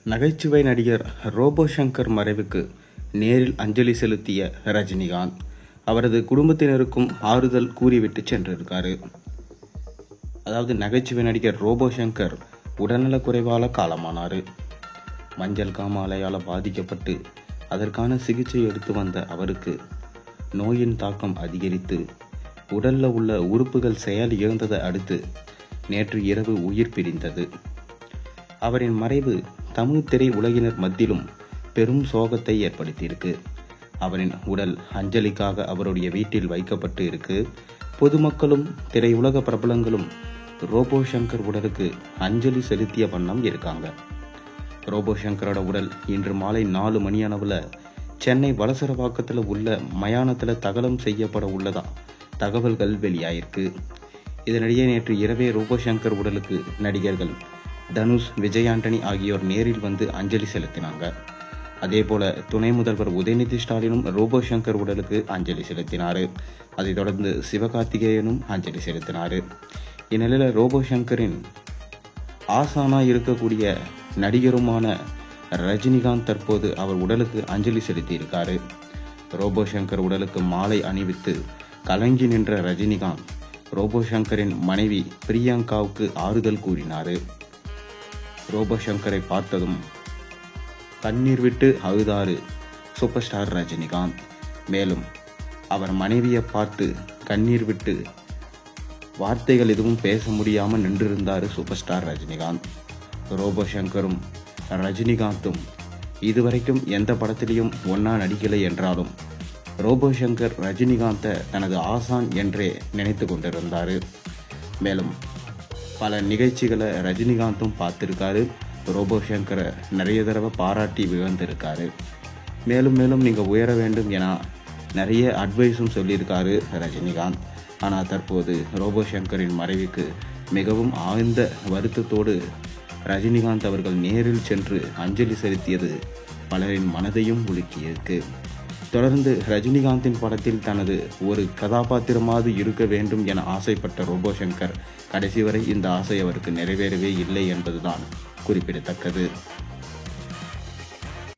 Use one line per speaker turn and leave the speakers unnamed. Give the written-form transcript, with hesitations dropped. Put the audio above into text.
நகைச்சுவை நடிகர் ரோபோ சங்கர் மறைவுக்கு நேரில் அஞ்சலி செலுத்திய ரஜினிகாந்த் அவரது குடும்பத்தினருக்கும் ஆறுதல் கூறிவிட்டு சென்றிருக்காரு. அதாவது நகைச்சுவை நடிகர் ரோபோ சங்கர் உடல்நலக்குறைவால காலமானார். மஞ்சள் காமாலையால் பாதிக்கப்பட்டு அதற்கான சிகிச்சை எடுத்து வந்த அவருக்கு நோயின் தாக்கம் அதிகரித்து உடலில் உள்ள உறுப்புகள் செயல் இழந்ததை அடுத்து நேற்று இரவு உயிர் பிரிந்தது. அவரின் மறைவு தமிழ் திரை உலகினர் மத்தியிலும் பெரும் சோகத்தை ஏற்படுத்தியிருக்கு. அவரின் உடல் அஞ்சலிக்காக அவருடைய வீட்டில் வைக்கப்பட்டு இருக்கு. பொதுமக்களும் திரையுலக பிரபலங்களும் ரோபோ சங்கர் உடலுக்கு அஞ்சலி செலுத்திய வண்ணம் இருக்காங்க. ரோபோ சங்கரோட உடல் இன்று மாலை 4 மணியளவில் சென்னை வலசரவாக்கத்தில் உள்ள மயானத்தில் தகனம் செய்யப்பட உள்ளதா தகவல்கள் வெளியாயிருக்கு. இதனிடையே நேற்று இரவே ரோபோ சங்கர் உடலுக்கு நடிகர்கள் தனுஷ், விஜய் ஆண்டனி ஆகியோர் நேரில் வந்து அஞ்சலி செலுத்தினாங்க. அதேபோல துணை முதல்வர் உதயநிதி ஸ்டாலினும் ரோபோ சங்கர் உடலுக்கு அஞ்சலி செலுத்தினார். அதைத் தொடர்ந்து சிவகார்த்திகேயனும் அஞ்சலி செலுத்தினார். இந்நிலையில் ரோபோ சங்கரின் ஆசானா இருக்கக்கூடிய நடிகருமான ரஜினிகாந்த் தற்போது அவர் உடலுக்கு அஞ்சலி செலுத்தியிருக்காரு. ரோபோ சங்கர் உடலுக்கு மாலை அணிவித்து கலங்கி நின்ற ரஜினிகாந்த் ரோபோ சங்கரின் மனைவி பிரியங்காவுக்கு ஆறுதல் கூறினார். ரோபோ சங்கரை பார்த்ததும் கண்ணீர் விட்டு அழுதாரு சூப்பர் ஸ்டார் ரஜினிகாந்த். மேலும் அவர் மனைவியை பார்த்து கண்ணீர் விட்டு வார்த்தைகள் எதுவும் பேச முடியாமல் நின்றிருந்தார் சூப்பர் ஸ்டார் ரஜினிகாந்த். ரோபோ சங்கரும் ரஜினிகாந்தும் இதுவரைக்கும் எந்த படத்திலையும் ஒன்றா நடிக்கலை என்றாலும் ரோபோ சங்கர் ரஜினிகாந்தை தனது ஆசான் என்றே நினைத்து கொண்டிருந்தார். மேலும் பல நிகழ்ச்சிகளை ரஜினிகாந்தும் பார்த்துருக்காரு. ரோபோ சங்கரை நிறைய தடவை பாராட்டி விழுந்திருக்காரு. மேலும் நீங்கள் உயர வேண்டும் என நிறைய அட்வைஸும் சொல்லியிருக்காரு ரஜினிகாந்த். ஆனால் தற்போது ரோபோ சங்கரின் மறைவுக்கு மிகவும் ஆழ்ந்த வருத்தத்தோடு ரஜினிகாந்த் அவர்கள் நேரில் சென்று அஞ்சலி செலுத்தியது பலரின் மனதையும் உலுக்கியிருக்கு. தொடர்ந்து ரஜினிகாந்தின் படத்தில் தனது ஒரு கதாபாத்திரமாவது இருக்க வேண்டும் என ஆசைப்பட்ட ரோபோ சங்கர் கடைசி வரை இந்த ஆசை அவருக்கு நிறைவேறவே இல்லை என்பதுதான் குறிப்பிடத்தக்கது.